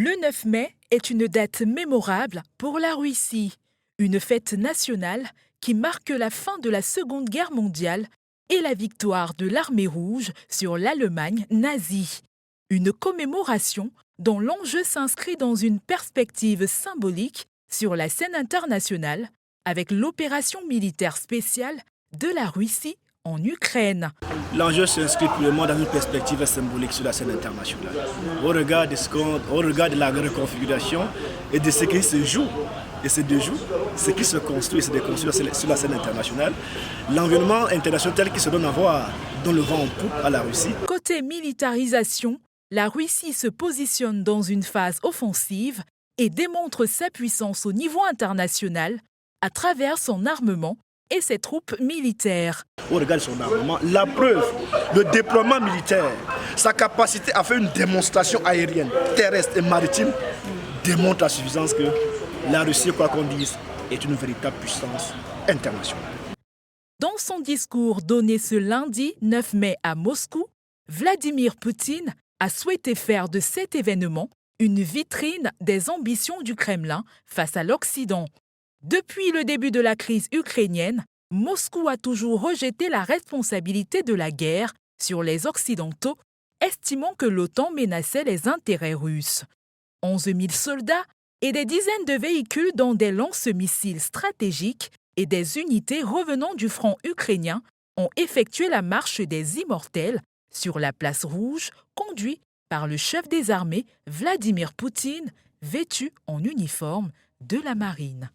Le 9 mai est une date mémorable pour la Russie, une fête nationale qui marque la fin de la Seconde Guerre mondiale et la victoire de l'Armée rouge sur l'Allemagne nazie. Une commémoration dont l'enjeu s'inscrit dans une perspective symbolique sur la scène internationale avec l'opération militaire spéciale de la Russie en Ukraine. L'enjeu s'inscrit purement dans une perspective symbolique sur la scène internationale. Au regard de la reconfiguration et de ce qui se joue et se déjoue, ce qui se construit et se déconstruit sur la scène internationale, l'environnement international tel qu'il se donne à voir dans le vent en poupe à la Russie. Côté militarisation, la Russie se positionne dans une phase offensive et démontre sa puissance au niveau international à travers son armement et ses troupes militaires. Au regard de son armement, la preuve, le déploiement militaire, sa capacité à faire une démonstration aérienne, terrestre et maritime démontre à suffisance que la Russie, quoi qu'on dise, est une véritable puissance internationale. Dans son discours donné ce lundi 9 mai à Moscou, Vladimir Poutine a souhaité faire de cet événement une vitrine des ambitions du Kremlin face à l'Occident. Depuis le début de la crise ukrainienne, Moscou a toujours rejeté la responsabilité de la guerre sur les Occidentaux, estimant que l'OTAN menaçait les intérêts russes. 11 000 soldats et des dizaines de véhicules dont des lance-missiles stratégiques et des unités revenant du front ukrainien ont effectué la marche des Immortels sur la place rouge, conduit par le chef des armées Vladimir Poutine, vêtu en uniforme de la marine.